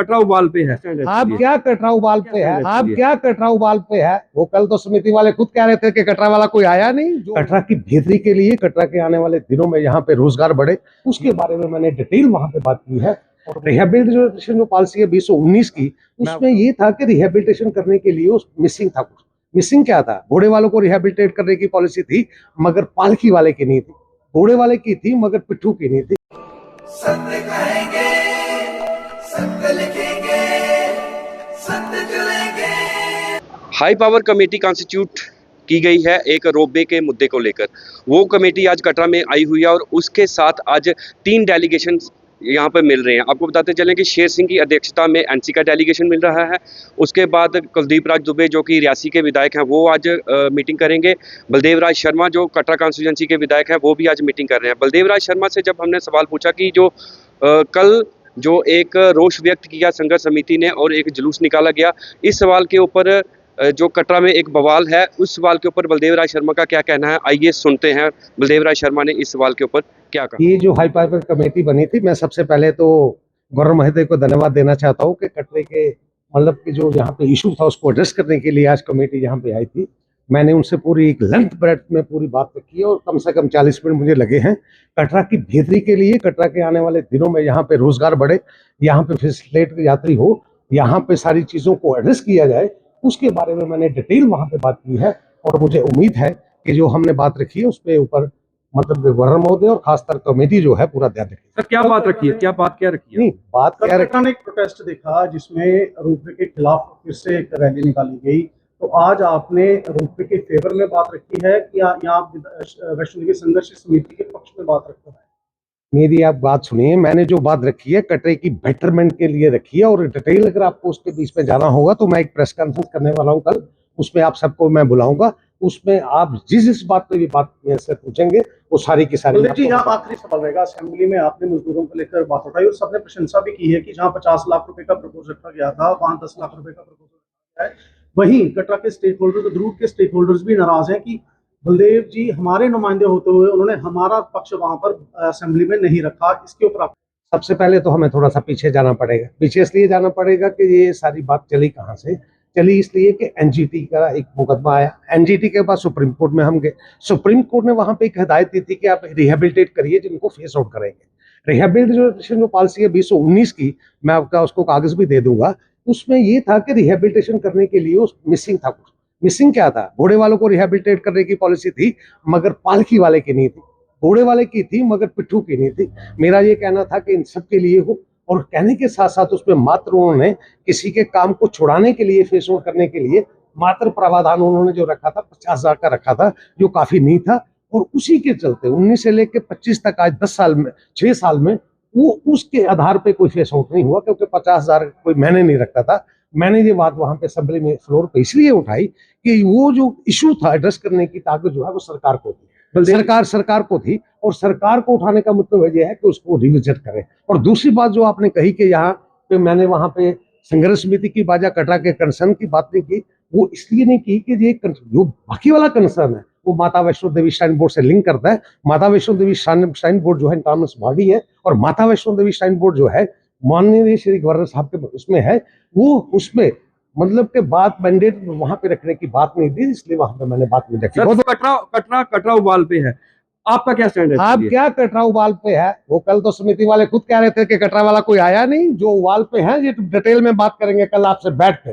कटरा उबाल पे है। आप क्या कटरा उबाल पे है? आप क्या कटरा उबाल पे है? वो कल तो समिति वाले खुद कह रहे थे कि कटरा वाला कोई आया नहीं। कटरा की बेहतरी के लिए, कटरा के आने वाले दिनों में यहाँ पे रोजगार बढ़े, उसके बारे में मैंने डिटेल वहां पे बात की है। और रिहेबिलिटेशन जो पॉलिसी है 2019 की, उसमें ये था कि रिहेबिलिटेशन करने के लिए उस मिसिंग था कुछ। मिसिंग क्या था? घोड़े वालों को रिहेबिलिटेट करने की पॉलिसी थी, मगर पालकी वाले की नहीं थी। घोड़े वाले की थी, मगर पिट्ठू की नहीं थी। सत्य कहेंगे, सत्य लिखेंगे, सत्य चलेंगे। हाई पावर कमेटी कॉन्स्टिट्यूट की गई है एक रोपवे के मुद्दे को लेकर। वो कमेटी आज कटरा में आई हुई है और उसके साथ आज 3 डेलीगेशन यहाँ पर मिल रहे हैं। आपको बताते चलें कि शेर सिंह की अध्यक्षता में एनसी का डेलीगेशन मिल रहा है। उसके बाद कुलदीप राज दुबे जो कि रियासी के विधायक हैं वो आज मीटिंग करेंगे। बलदेव राज शर्मा जो कटरा कॉन्स्टिट्यूंसी के विधायक हैं वो भी आज मीटिंग कर रहे हैं। बलदेव राज शर्मा से जब हमने सवाल पूछा कि जो कल जो एक रोष व्यक्त किया संघर्ष समिति ने और एक जुलूस निकाला गया, इस सवाल के ऊपर जो कटरा में एक बवाल है, उस सवाल के ऊपर बलदेव राज शर्मा का क्या कहना है, आइए सुनते हैं बलदेव राज शर्मा ने इस सवाल के ऊपर क्या कहा। ये जो हाई पावर कमेटी बनी थी, मैं सबसे पहले तो गौरव महोदय को धन्यवाद देना चाहता हूँ कि कटरे के मतलब कि जो यहाँ पे इशू था उसको एड्रेस करने के लिए आज कमेटी यहाँ पे आई थी। मैंने उनसे पूरी एक लेंथ ब्रेथ में पूरी बात रखी है और कम से कम 40 मिनट मुझे लगे हैं। कटरा की बेहतरी के लिए, कटरा के आने वाले दिनों में यहाँ पे रोजगार बढ़े, यहाँ पे फैसिलिटेट यात्री हो, यहाँ पे सारी चीजों को एड्रेस किया जाए, उसके बारे में मैंने डिटेल वहां पे बात की है। और मुझे उम्मीद है कि जो हमने बात रखी है उस पे ऊपर मतलब गवर्नर महोदय और खासकर कमेटी जो है पूरा ध्यान रखेगी। सर क्या बात रखी है, क्या बात क्या रखी है? नहीं, बात क्या रखी? ने एक प्रोटेस्ट देखा जिसमें रोपवे के खिलाफ फिर से एक रैली निकाली गई, तो आज आपने रोपवे के फेवर में बात रखी है कि यहाँ वैष्णो देवी संघर्ष समिति के पक्ष में बात रखा है? मेरी आप बात सुनिए, मैंने जो बात रखी है कटरे की बेटरमेंट के लिए रखी है। और डिटेल अगर आपको उसके बीच में जाना होगा तो मैं एक प्रेस कॉन्फ्रेंस करने वाला हूँ कल, उसमें आप सबको मैं बुलाऊंगा। उसमें आप जिस बात पे भी बात से पूछेंगे वो सारी की सारी। जी, यहाँ आखिरी सवाल रहेगा। असेंबली में आपने मजदूरों को लेकर बात उठाई और सबने प्रशंसा भी की है कि जहाँ 50 लाख रुपए का प्रपोजल रखा गया था, वहाँ 10 लाख रुपए का प्रपोजल रखा गया है। वहीं कटरा के स्टेक होल्डर, ध्रुव के स्टेक होल्डर्स भी नाराज हैं कि बलदेव जी हमारे नुमाइंदे होते हुए उन्होंने हमारा पक्ष वहां पर असेंबली में नहीं रखा। इसके ऊपर आप सबसे पहले तो हमें थोड़ा सा पीछे जाना पड़ेगा। पीछे इसलिए जाना पड़ेगा कि ये सारी बात चली कहाँ से चली, इसलिए कि एनजीटी का एक मुकदमा आया। एनजीटी के बाद सुप्रीम कोर्ट में हम गए। सुप्रीम कोर्ट ने वहां पे एक हिदायत दी थी कि आप रिहेबिलिटेट करिए जिनको फेस आउट करेंगे। रिहेबिलिटेशन जो पॉलिसी है 2019 की, मैं आपका उसको कागज भी दे दूंगा। उसमें ये था कि रिहेबिलिटेशन करने के लिए उस मिसिंग था कुछ। मिसिंग क्या था? घोड़े वालों को रिहेबिलिटेट करने की पॉलिसी थी, मगर पालकी वाले की नहीं थी। घोड़े वाले की थी, मगर पिट्ठू की नहीं थी। मेरा ये कहना था कि इन सब के लिए हो, और कहने के साथ साथ उसमें मात्र उन्होंने किसी के काम को छुड़ाने के लिए, फेस आउट करने के लिए मात्र प्रावधान उन्होंने जो रखा था 50,000 का रखा था, जो काफी नहीं था। और उसी के चलते 19 से लेकर 25 तक आज 10 साल में, 6 साल में वो उसके आधार पे कोई फेस आउट नहीं हुआ, क्योंकि 50,000 कोई मैंने नहीं रखा था। मैंने ये बात वहां पे असेंबली में फ्लोर पे इसलिए उठाई कि वो जो इशू था एड्रेस करने की ताकत जो है वो सरकार को थी। सरकार को थी, और सरकार को उठाने का मतलब ये है कि उसको रिविजिट करें। और दूसरी बात जो आपने कही कि यहाँ पे मैंने वहां पे संघर्ष समिति की बात या कटरा के कंसर्न की बात नहीं की, वो इसलिए नहीं की कि ये जो बाकी वाला कंसर्न है वो माता वैष्णो देवी श्राइन बोर्ड से लिंक करता है। माता वैष्णो देवी श्राइन बोर्ड जो है इंटरनस बॉडी है, और माता वैष्णो देवी श्राइन बोर्ड जो है माननीय श्री गवर्नर साहब के उसमें है, वो उसमें मतलब के बात मैंडेट वहां पे रखने की बात नहीं थी, इसलिए वहां पे मैंने बात नहीं रखी। सर कटरा उबाल पे है, आपका क्या स्टैंड है? आप क्या कटरा उबाल पे है? वो कल तो समिति वाले खुद कह रहे थे कि कटरा वाला कोई आया नहीं। जो उबाल पे है ये डिटेल में बात करेंगे कल आपसे बैठ के।